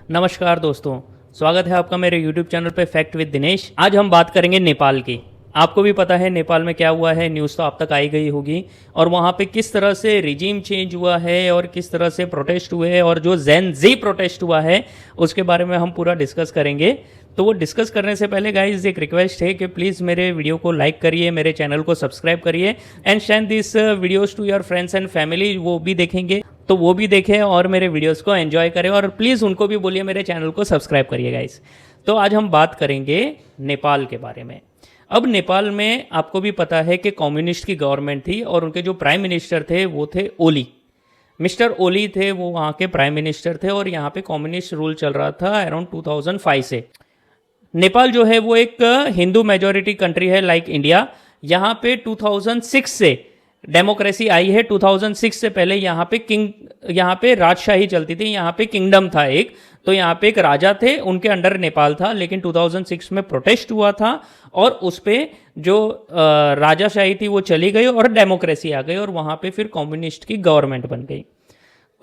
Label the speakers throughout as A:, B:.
A: नमस्कार दोस्तों, स्वागत है आपका मेरे YouTube चैनल पे फैक्ट विद दिनेश। आज हम बात करेंगे नेपाल की। आपको भी पता है नेपाल में क्या हुआ है, न्यूज़ तो आप तक आई गई होगी। और वहाँ पे किस तरह से रिजीम चेंज हुआ है और किस तरह से प्रोटेस्ट हुए हैं और जो जेन जी प्रोटेस्ट हुआ है उसके बारे में हम पूरा डिस्कस करेंगे। तो वो डिस्कस करने से पहले गाइज एक रिक्वेस्ट है कि प्लीज़ मेरे वीडियो को लाइक करिए, मेरे चैनल को सब्सक्राइब करिए and send this videos to your friends and family. वो भी देखेंगे तो वो भी देखें और मेरे वीडियोस को एंजॉय करें और प्लीज़ उनको भी बोलिए मेरे चैनल को सब्सक्राइब करिए गाइस। तो आज हम बात करेंगे नेपाल के बारे में। अब नेपाल में आपको भी पता है कि कम्युनिस्ट की गवर्नमेंट थी और उनके जो प्राइम मिनिस्टर थे वो थे ओली। मिस्टर ओली थे, वो वहाँ के प्राइम मिनिस्टर थे और यहाँ पे कम्युनिस्ट रूल चल रहा था अराउंड 2005 से। नेपाल जो है वो एक हिंदू मेजॉरिटी कंट्री है लाइक इंडिया। यहाँ पे 2006 से डेमोक्रेसी आई है। 2006 से पहले यहाँ पे राजशाही चलती थी, यहाँ पे किंगडम था एक। तो यहाँ पे एक राजा थे, उनके अंडर नेपाल था। लेकिन 2006 में प्रोटेस्ट हुआ था और उस पर जो राजाशाही थी वो चली गई और डेमोक्रेसी आ गई और वहाँ पे फिर कम्युनिस्ट की गवर्नमेंट बन गई।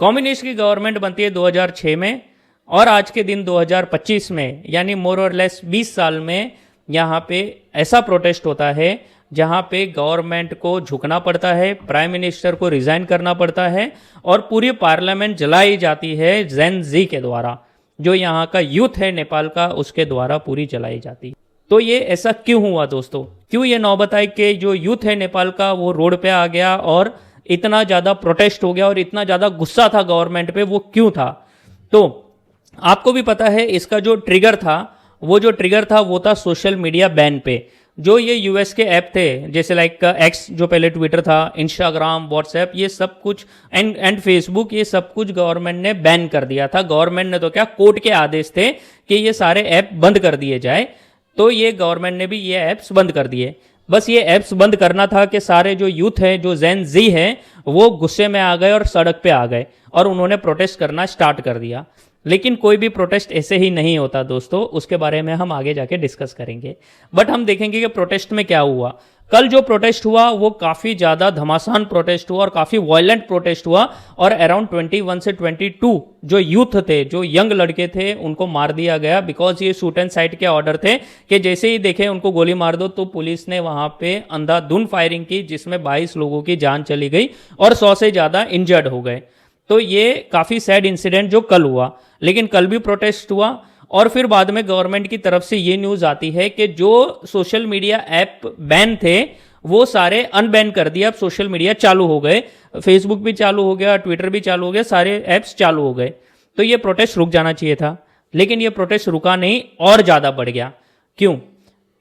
A: कम्युनिस्ट की गवर्नमेंट बनती है 2006 में और आज के दिन 2025 में यानी मोर और लेस 20 साल में यहाँ पे ऐसा प्रोटेस्ट होता है जहाँ पे गवर्नमेंट को झुकना पड़ता है, प्राइम मिनिस्टर को रिजाइन करना पड़ता है और पूरी पार्लियामेंट जलाई जाती है जेन जी के द्वारा। जो यहाँ का यूथ है नेपाल का, उसके द्वारा पूरी जलाई जाती है। तो ये ऐसा क्यों हुआ दोस्तों? क्यों ये नौबत आई कि जो यूथ है नेपाल का वो रोड पे आ गया और इतना ज़्यादा प्रोटेस्ट हो गया और इतना ज़्यादा गुस्सा था गवर्नमेंट पे? वो क्यों था? तो आपको भी पता है इसका जो ट्रिगर था, वो था सोशल मीडिया बैन पे। जो ये यूएस के ऐप थे जैसे लाइक एक्स जो पहले ट्विटर था, इंस्टाग्राम, व्हाट्सएप, ये सब कुछ एंड फेसबुक, ये सब कुछ गवर्नमेंट ने बैन कर दिया था। गवर्नमेंट ने तो क्या, कोर्ट के आदेश थे कि ये सारे ऐप बंद कर दिए जाए। तो ये गवर्नमेंट ने भी ये ऐप्स बंद कर दिए। बस ये ऐप्स बंद करना था कि सारे जो यूथ है, जो जेन जी है, वो गुस्से में आ गए और सड़क पे आ गए और उन्होंने प्रोटेस्ट करना स्टार्ट कर दिया। लेकिन कोई भी प्रोटेस्ट ऐसे ही नहीं होता दोस्तों, उसके बारे में हम आगे जाके डिस्कस करेंगे। बट हम देखेंगे कि प्रोटेस्ट में क्या हुआ। कल जो प्रोटेस्ट हुआ वो काफ़ी ज़्यादा घमासान प्रोटेस्ट हुआ और काफ़ी वायलेंट प्रोटेस्ट हुआ और अराउंड 21 से 22 जो यूथ थे, जो यंग लड़के थे, उनको मार दिया गया। बिकॉज ये शूट एंड साइट के ऑर्डर थे कि जैसे ही देखे उनको गोली मार दो। तो पुलिस ने वहाँ पे अंधाधुंध फायरिंग की जिसमें 22 लोगों की जान चली गई और 100 से ज़्यादा इंजर्ड हो गए। तो ये काफ़ी सैड इंसिडेंट जो कल हुआ। लेकिन कल भी प्रोटेस्ट हुआ और फिर बाद में गवर्नमेंट की तरफ से ये न्यूज़ आती है कि जो सोशल मीडिया ऐप बैन थे वो सारे अनबैन कर दिए। अब सोशल मीडिया चालू हो गए, फेसबुक भी चालू हो गया, ट्विटर भी चालू हो गया, सारे ऐप्स चालू हो गए। तो ये प्रोटेस्ट रुक जाना चाहिए था, लेकिन ये प्रोटेस्ट रुका नहीं और ज़्यादा बढ़ गया। क्यों?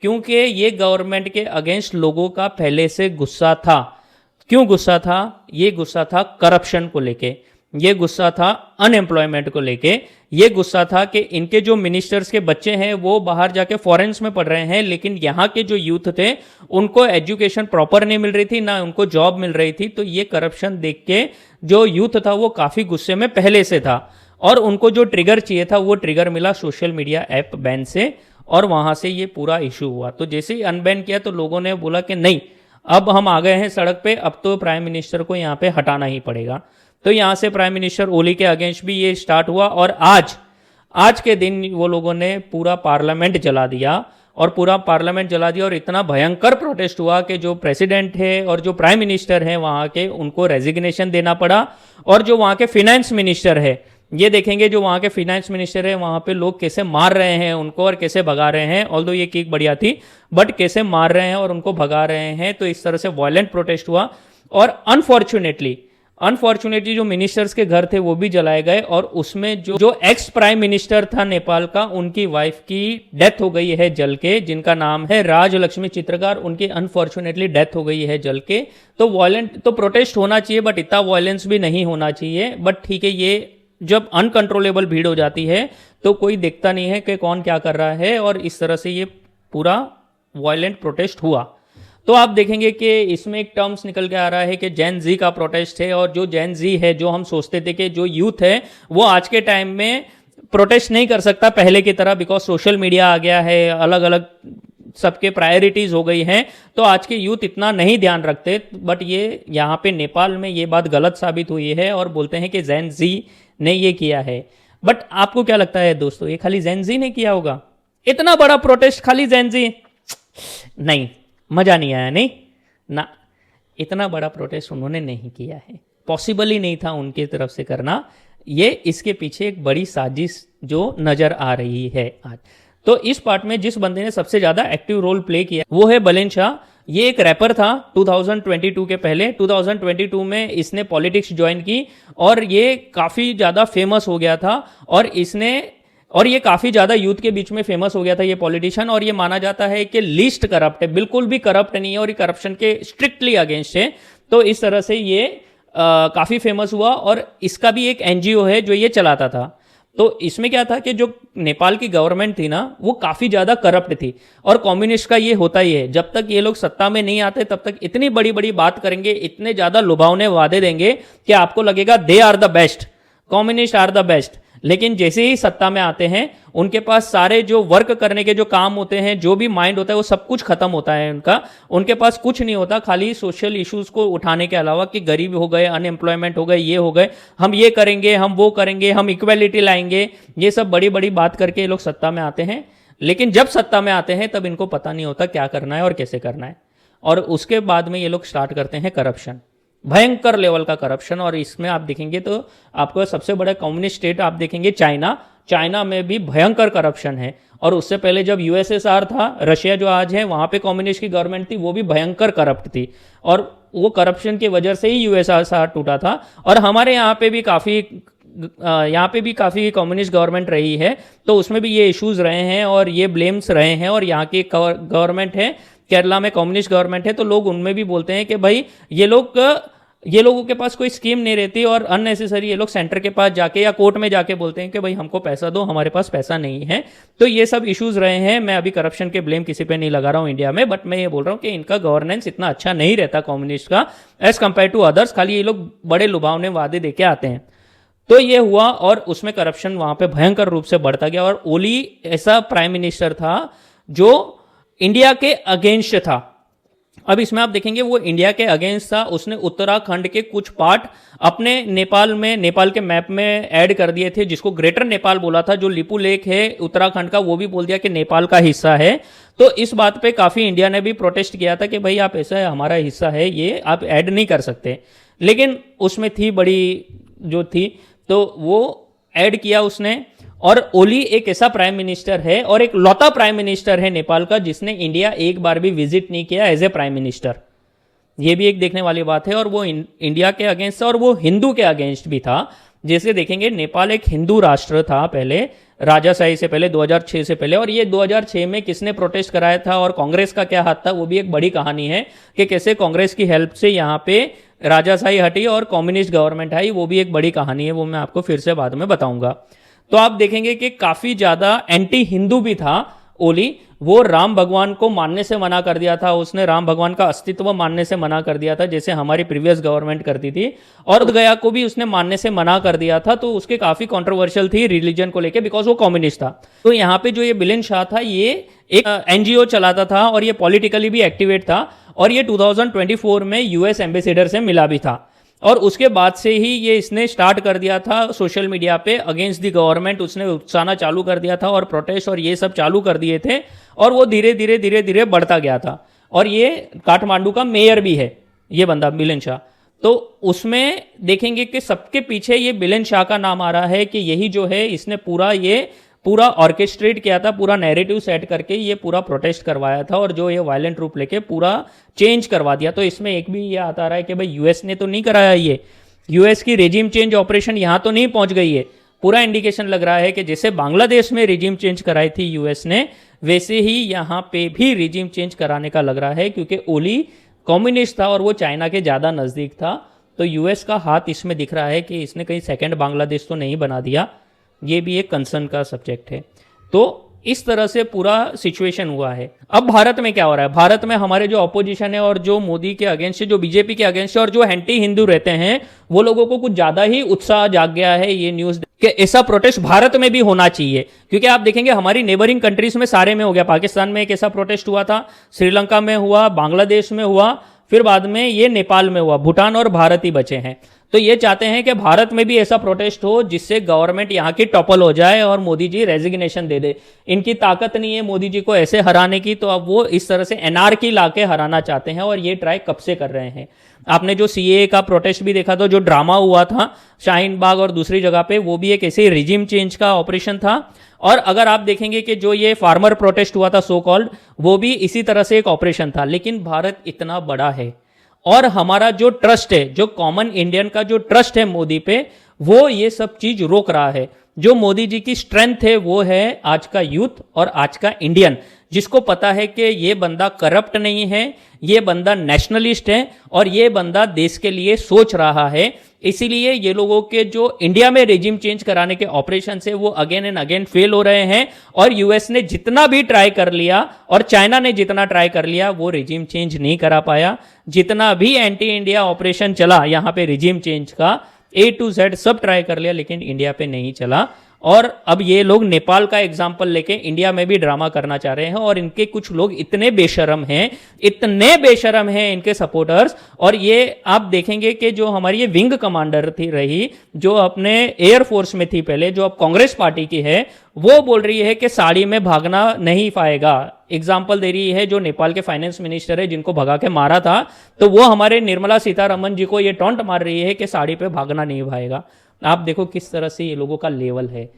A: क्योंकि ये गवर्नमेंट के अगेंस्ट लोगों का पहले से गुस्सा था। क्यों गुस्सा था? ये गुस्सा था करप्शन को लेके, ये गुस्सा था अनएम्प्लॉयमेंट को लेके, ये गुस्सा था कि इनके जो मिनिस्टर्स के बच्चे हैं वो बाहर जाके फॉरेन्स में पढ़ रहे हैं, लेकिन यहाँ के जो यूथ थे उनको एजुकेशन प्रॉपर नहीं मिल रही थी, ना उनको जॉब मिल रही थी। तो ये करप्शन देख के जो यूथ था वो काफ़ी गुस्से में पहले से था और उनको जो ट्रिगर चाहिए था वो ट्रिगर मिला सोशल मीडिया ऐप बैन से और वहाँ से ये पूरा इशू हुआ। तो जैसे ही अनबैन किया तो लोगों ने बोला कि नहीं, अब हम आ गए हैं सड़क पे, अब तो प्राइम मिनिस्टर को यहाँ पे हटाना ही पड़ेगा। तो यहाँ से प्राइम मिनिस्टर ओली के अगेंस्ट भी ये स्टार्ट हुआ और आज के दिन वो लोगों ने पूरा पार्लियामेंट जला दिया और इतना भयंकर प्रोटेस्ट हुआ कि जो प्रेसिडेंट है और जो प्राइम मिनिस्टर है वहाँ के, उनको रेजिग्नेशन देना पड़ा। और जो वहाँ के फिनेंस मिनिस्टर है, ये देखेंगे जो वहाँ के फिनेंस मिनिस्टर है वहाँ पे लोग कैसे मार रहे हैं उनको और कैसे भगा रहे हैं। ऑल्दो ये केक बढ़िया थी, बट कैसे मार रहे हैं और उनको भगा रहे हैं। तो इस तरह से वायलेंट प्रोटेस्ट हुआ और अनफॉर्चुनेटली जो मिनिस्टर्स के घर थे वो भी जलाए गए और उसमें जो एक्स प्राइम मिनिस्टर था नेपाल का, उनकी वाइफ की डेथ हो गई है जल के, जिनका नाम है राजलक्ष्मी चित्रकार। उनकी अनफॉर्चुनेटली डेथ हो गई है जल के। तो वायलेंट तो प्रोटेस्ट होना चाहिए बट इतना वायलेंस भी नहीं होना चाहिए। बट ठीक है, ये जब अनकंट्रोलेबल भीड़ हो जाती है तो कोई देखता नहीं है कि कौन क्या कर रहा है और इस तरह से ये पूरा वायलेंट प्रोटेस्ट हुआ। तो आप देखेंगे कि इसमें एक टर्म्स निकल के आ रहा है कि जेन जी का प्रोटेस्ट है। और जो जेन जी है, जो हम सोचते थे कि जो यूथ है वो आज के टाइम में प्रोटेस्ट नहीं कर सकता पहले की तरह, बिकॉज सोशल मीडिया आ गया है, अलग अलग सबके प्रायोरिटीज हो गई हैं, तो आज के यूथ इतना नहीं ध्यान रखते। बट ये यहाँ पे नेपाल में ये बात गलत साबित हुई है और बोलते हैं कि जेन जी ने ये किया है। बट आपको क्या लगता है दोस्तों, ये खाली जेनजी ने किया होगा? इतना बड़ा प्रोटेस्ट खाली जेनजी? नहीं, मजा नहीं आया, नहीं ना, इतना बड़ा प्रोटेस्ट उन्होंने नहीं किया है, पॉसिबल ही नहीं था उनकी तरफ से करना। ये इसके पीछे एक बड़ी साजिश जो नजर आ रही है आज। तो इस पार्ट में जिस बंदे ने सबसे ज्यादा एक्टिव रोल प्ले किया वो है बुलंद शाह। ये एक रैपर था 2022 के पहले। 2022 में इसने पॉलिटिक्स ज्वाइन की और ये काफी ज्यादा फेमस हो गया था, और ये काफी ज्यादा यूथ के बीच में फेमस हो गया था ये पॉलिटिशियन। और ये माना जाता है कि लीस्ट करप्ट है, बिल्कुल भी करप्ट नहीं है और ये करप्शन के स्ट्रिक्टली अगेंस्ट है। तो इस तरह से ये काफी फेमस हुआ और इसका भी एक एनजीओ है जो ये चलाता था। तो इसमें क्या था कि जो नेपाल की गवर्नमेंट थी ना वो काफी ज्यादा करप्ट थी, और कम्युनिस्ट का ये होता ही है, जब तक ये लोग सत्ता में नहीं आते तब तक इतनी बड़ी बड़ी बात करेंगे, इतने ज्यादा लुभावने वादे देंगे कि आपको लगेगा they are the best, communist are the best. लेकिन जैसे ही सत्ता में आते हैं उनके पास सारे जो वर्क करने के जो काम होते हैं, जो भी माइंड होता है, वो सब कुछ खत्म होता है उनका। उनके पास कुछ नहीं होता, खाली सोशल इश्यूज को उठाने के अलावा कि गरीब हो गए, अनएम्प्लॉयमेंट हो गए, ये हो गए, हम ये करेंगे, हम वो करेंगे, हम इक्वेलिटी लाएंगे, ये सब बड़ी बड़ी बात करके ये लोग सत्ता में आते हैं। लेकिन जब सत्ता में आते हैं तब इनको पता नहीं होता क्या करना है और कैसे करना है, और उसके बाद में ये लोग स्टार्ट करते हैं करप्शन, भयंकर लेवल का करप्शन। और इसमें आप देखेंगे तो आपको सबसे बड़ा कम्युनिस्ट स्टेट आप देखेंगे चाइना में भी भयंकर करप्शन है। और उससे पहले जब यूएसएसआर था, रशिया जो आज है, वहां पे कम्युनिस्ट की गवर्नमेंट थी, वो भी भयंकर करप्ट थी, और वो करप्शन की वजह से ही यूएसएसआर टूटा था। और हमारे यहाँ पे भी काफ़ी कम्युनिस्ट गवर्नमेंट रही है, तो उसमें भी ये इश्यूज रहे हैं और ये ब्लेम्स रहे हैं। और यहाँ की गवर्नमेंट है, केरला में कम्युनिस्ट गवर्नमेंट है, तो लोग उनमें भी बोलते हैं कि भाई ये लोगों के पास कोई स्कीम नहीं रहती और अननेसेसरी ये लोग सेंटर के पास जाके या कोर्ट में जाके बोलते हैं कि भाई हमको पैसा दो, हमारे पास पैसा नहीं है। तो ये सब इश्यूज रहे हैं। मैं अभी करप्शन के ब्लेम किसी पे नहीं लगा रहा हूँ इंडिया में, बट मैं ये बोल रहा हूँ कि इनका गवर्नेंस इतना अच्छा नहीं रहता कम्युनिस्ट का एज कंपेयर टू अदर्स। खाली ये लोग बड़े लुभावने वादे देके आते हैं। तो ये हुआ और उसमें करप्शन वहां पे भयंकर रूप से बढ़ता गया। और ओली ऐसा प्राइम मिनिस्टर था जो इंडिया के अगेंस्ट था। अब इसमें आप देखेंगे वो इंडिया के अगेंस्ट था, उसने उत्तराखंड के कुछ पार्ट अपने नेपाल के मैप में ऐड कर दिए थे, जिसको ग्रेटर नेपाल बोला था। जो लिपू लेक है उत्तराखंड का, वो भी बोल दिया कि नेपाल का हिस्सा है। तो इस बात पे काफी इंडिया ने भी प्रोटेस्ट किया था कि भाई आप ऐसा हमारा हिस्सा है, ये आप ऐड नहीं कर सकते। लेकिन उसमें थी बड़ी जो थी, तो वो ऐड किया उसने। और ओली एक ऐसा प्राइम मिनिस्टर है और एक लौता प्राइम मिनिस्टर है नेपाल का जिसने इंडिया एक बार भी विजिट नहीं किया एज ए प्राइम मिनिस्टर। ये भी एक देखने वाली बात है। और वो इंडिया के अगेंस्ट था और वो हिंदू के अगेंस्ट भी था। जैसे देखेंगे नेपाल एक हिंदू राष्ट्र था पहले, राजाशाही से पहले, 2006 से पहले। और ये 2006 में किसने प्रोटेस्ट कराया था और कांग्रेस का क्या हाथ था, वो भी एक बड़ी कहानी है कि कैसे कांग्रेस की हेल्प से यहाँ पे राजाशाही हटी और कम्युनिस्ट गवर्नमेंट आई। वो भी एक बड़ी कहानी है, वो मैं आपको फिर से बाद में बताऊंगा। तो आप देखेंगे कि काफी ज्यादा एंटी हिंदू भी था ओली। वो राम भगवान को मानने से मना कर दिया था, उसने राम भगवान का अस्तित्व मानने से मना कर दिया था, जैसे हमारी प्रीवियस गवर्नमेंट करती थी। और गया को भी उसने मानने से मना कर दिया था। तो उसके काफी कंट्रोवर्शियल थी रिलीजन को लेके, बिकॉज वो कम्युनिस्ट था। तो यहाँ पे जो ये बुलंद शाह था, ये एक एनजीओ चलाता था और ये पॉलिटिकली भी एक्टिवेट था। और ये 2024 में यूएस एम्बेसडर से मिला भी था। और उसके बाद से ही ये इसने स्टार्ट कर दिया था सोशल मीडिया पे अगेंस्ट द गवर्नमेंट, उसने उकसाना चालू कर दिया था और प्रोटेस्ट और ये सब चालू कर दिए थे। और वो धीरे धीरे बढ़ता गया था। और ये काठमांडू का मेयर भी है ये बंदा बुलंद शाह। तो उसमें देखेंगे कि सबके पीछे ये बुलंद शाह का नाम आ रहा है कि यही जो है इसने पूरा ऑर्केस्ट्रेट किया था, पूरा नैरेटिव सेट करके ये पूरा प्रोटेस्ट करवाया था और जो ये वायलेंट रूप लेके पूरा चेंज करवा दिया। तो इसमें एक भी ये आता रहा है कि भाई यूएस ने तो नहीं कराया, ये यूएस की रेजिम चेंज ऑपरेशन यहाँ तो नहीं पहुंच गई है। पूरा इंडिकेशन लग रहा है कि जैसे बांग्लादेश में रेजिम चेंज कराई थी यूएस ने, वैसे ही यहाँ पे भी रेजिम चेंज कराने का लग रहा है, क्योंकि ओली कम्युनिस्ट था और वो चाइना के ज़्यादा नज़दीक था। तो यूएस का हाथ इसमें दिख रहा है कि इसने कहीं सेकेंड बांग्लादेश तो नहीं बना दिया। ये भी एक कंसर्न का सब्जेक्ट है। तो इस तरह से पूरा सिचुएशन हुआ है। अब भारत में क्या हो रहा है? भारत में हमारे जो अपोजिशन है और जो मोदी के अगेंस्ट है, जो बीजेपी के अगेंस्ट है और जो एंटी हिंदू रहते हैं, वो लोगों को कुछ ज्यादा ही उत्साह जाग गया है ये न्यूज कि ऐसा प्रोटेस्ट भारत में भी होना चाहिए। क्योंकि आप देखेंगे हमारी नेबरिंग कंट्रीज में सारे में हो गया। पाकिस्तान में एक ऐसा प्रोटेस्ट हुआ था, श्रीलंका में हुआ, बांग्लादेश में हुआ, फिर बाद में ये नेपाल में हुआ, भूटान और भारत ही बचे हैं। तो ये चाहते हैं कि भारत में भी ऐसा प्रोटेस्ट हो जिससे गवर्नमेंट यहाँ की टॉपल हो जाए और मोदी जी रेजिग्नेशन दे दे। इनकी ताकत नहीं है मोदी जी को ऐसे हराने की, तो अब वो इस तरह से एनआरकी लाके हराना चाहते हैं और ये ट्राई कब से कर रहे हैं। आपने जो सीएए का प्रोटेस्ट भी देखा था, जो ड्रामा हुआ था शाहीन बाग और दूसरी जगह पे, वो भी एक ऐसे रिजिम चेंज का ऑपरेशन था। और अगर आप देखेंगे कि जो ये फार्मर प्रोटेस्ट हुआ था सो कॉल्ड, वो भी इसी तरह से एक ऑपरेशन था। लेकिन भारत इतना बड़ा है और हमारा जो ट्रस्ट है, जो कॉमन इंडियन का जो ट्रस्ट है मोदी पे, वो ये सब चीज रोक रहा है। जो मोदी जी की स्ट्रेंथ है वो है आज का यूथ और आज का इंडियन, जिसको पता है कि ये बंदा करप्ट नहीं है, ये बंदा नेशनलिस्ट है और ये बंदा देश के लिए सोच रहा है। इसीलिए ये लोगों के जो इंडिया में रेजिम चेंज कराने के ऑपरेशन है वो अगेन एंड अगेन फेल हो रहे हैं। और यूएस ने जितना भी ट्राई कर लिया और चाइना ने जितना ट्राई कर लिया, वो रेजिम चेंज नहीं करा पाया। जितना भी एंटी इंडिया ऑपरेशन चला यहाँ पे रेजिम चेंज का, A to Z सब ट्राई कर लिया, लेकिन इंडिया पे नहीं चला। और अब ये लोग नेपाल का एग्जाम्पल लेके इंडिया में भी ड्रामा करना चाह रहे हैं। और इनके कुछ लोग इतने बेशरम हैं, इतने बेशरम हैं इनके सपोर्टर्स। और ये आप देखेंगे कि जो हमारी ये विंग कमांडर थी रही, जो अपने एयरफोर्स में थी पहले, जो अब कांग्रेस पार्टी की है, वो बोल रही है कि साड़ी में भागना नहीं पाएगा। एग्जाम्पल दे रही है जो नेपाल के फाइनेंस मिनिस्टर है, जिनको भगा के मारा था, तो वो हमारे निर्मला सीतारमन जी को ये टॉन्ट मार रही है कि साड़ी पे भागना नहीं पाएगा। आप देखो किस तरह से ये लोगों का लेवल है।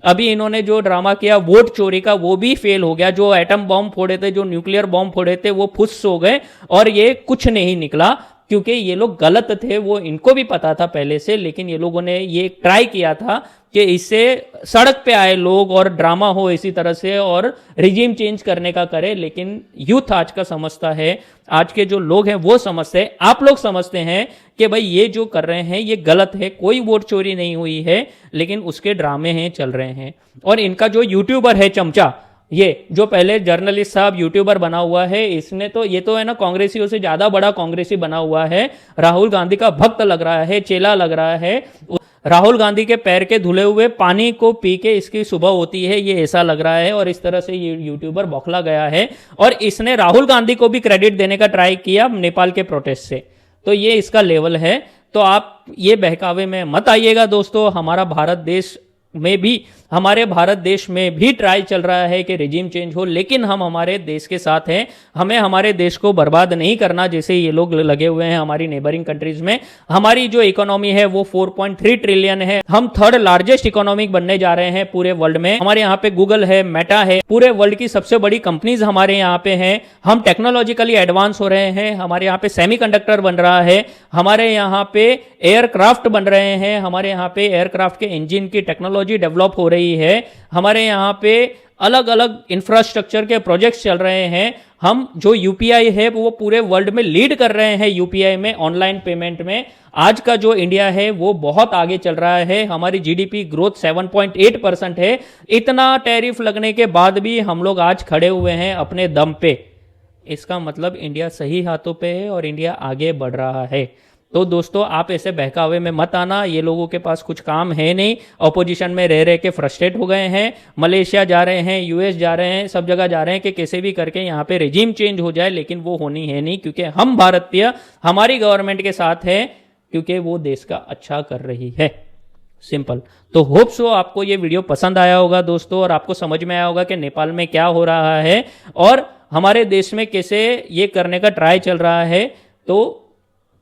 A: अभी इन्होंने जो ड्रामा किया वोट चोरी का, वो भी फेल हो गया। जो एटम बॉम्ब फोड़े थे, जो न्यूक्लियर बॉम्ब फोड़े थे, वो फुस हो गए और ये कुछ नहीं निकला, क्योंकि ये लोग गलत थे। वो इनको भी पता था पहले से, लेकिन ये लोगों ने ये ट्राई किया था कि इससे सड़क पे आए लोग और ड्रामा हो इसी तरह से और रिजीम चेंज करने का करे। लेकिन यूथ आज का समझता है, आज के जो लोग हैं वो समझते हैं, आप लोग समझते हैं कि भाई ये जो कर रहे हैं ये गलत है, कोई वोट चोरी नहीं हुई है, लेकिन उसके ड्रामे हैं चल रहे हैं। और इनका जो यूट्यूबर है चमचा, ये जो पहले जर्नलिस्ट साहब यूट्यूबर बना हुआ है, इसने तो ये तो है ना कांग्रेसियों से ज्यादा बड़ा कांग्रेसी बना हुआ है। राहुल गांधी का भक्त लग रहा है, चेला लग रहा है। राहुल गांधी के पैर के धुले हुए पानी को पी के इसकी सुबह होती है, ये ऐसा लग रहा है। और इस तरह से ये यूट्यूबर बौखला गया है और इसने राहुल गांधी को भी क्रेडिट देने का ट्राई किया नेपाल के प्रोटेस्ट से। तो ये इसका लेवल है। तो आप ये बहकावे में मत आइएगा दोस्तों। हमारा भारत देश में भी, हमारे भारत देश में भी ट्राई चल रहा है कि रिजीम चेंज हो, लेकिन हम हमारे देश के साथ हैं। हमें हमारे देश को बर्बाद नहीं करना जैसे ये लोग लगे हुए हैं हमारी नेबरिंग कंट्रीज में। हमारी जो इकोनॉमी है वो 4.3 ट्रिलियन है। हम थर्ड लार्जेस्ट इकोनॉमिक बनने जा रहे हैं पूरे वर्ल्ड में। हमारे यहाँ पे गूगल है, मेटा है, पूरे वर्ल्ड की सबसे बड़ी कंपनीज हमारे यहाँ पे हैं। हम टेक्नोलॉजिकली एडवांस हो रहे हैं। हमारे यहाँ पे सेमीकंडक्टर बन रहा है, हमारे यहाँ पे एयरक्राफ्ट बन रहे हैं, हमारे यहाँ पे एयरक्राफ्ट के इंजन की टेक्नोलॉजी डेवलप हो रही है, हमारे यहाँ पे अलग अलग इंफ्रास्ट्रक्चर के प्रोजेक्ट्स चल रहे हैं। हम जो यूपीआई है वो पूरे वर्ल्ड में लीड कर रहे हैं यूपीआई में, ऑनलाइन पेमेंट में। आज का जो इंडिया है वो बहुत आगे चल रहा है। हमारी जीडीपी ग्रोथ 7.8% है। इतना टैरिफ लगने के बाद भी हम लोग आज खड़े हुए हैं अपने दम पे। इसका मतलब इंडिया सही हाथों पे है और इंडिया आगे बढ़ रहा है। तो दोस्तों आप ऐसे बहकावे में मत आना। ये लोगों के पास कुछ काम है नहीं, अपोजिशन में रह रह के फ्रस्ट्रेट हो गए हैं। मलेशिया जा रहे हैं, यूएस जा रहे हैं, सब जगह जा रहे हैं कि कैसे भी करके यहाँ पे रेजिम चेंज हो जाए, लेकिन वो होनी है नहीं, क्योंकि हम भारतीय हमारी गवर्नमेंट के साथ है, क्योंकि वो देश का अच्छा कर रही है। सिंपल। तो होप सो आपको ये वीडियो पसंद आया होगा दोस्तों, और आपको समझ में आया होगा कि नेपाल में क्या हो रहा है और हमारे देश में कैसे ये करने का ट्राई चल रहा है। तो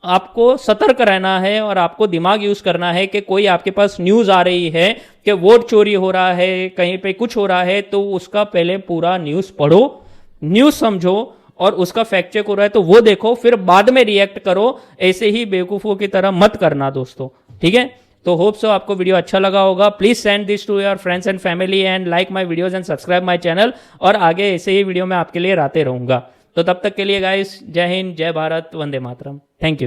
A: आपको सतर्क रहना है और आपको दिमाग यूज करना है कि कोई आपके पास न्यूज आ रही है कि वोट चोरी हो रहा है, कहीं पे कुछ हो रहा है, तो उसका पहले पूरा न्यूज पढ़ो, न्यूज समझो और उसका फैक्ट चेक हो रहा है तो वो देखो, फिर बाद में रिएक्ट करो। ऐसे ही बेवकूफों की तरह मत करना दोस्तों, ठीक है। तो होप सो आपको वीडियो अच्छा लगा होगा। Please send this to your friends and family and like my videos and subscribe my channel. और आगे ऐसे ही वीडियो मैं आपके लिए लाते रहूंगा। तो तब तक के लिए गाइस, जय हिंद, जय भारत, वंदे मातरम। Thank you.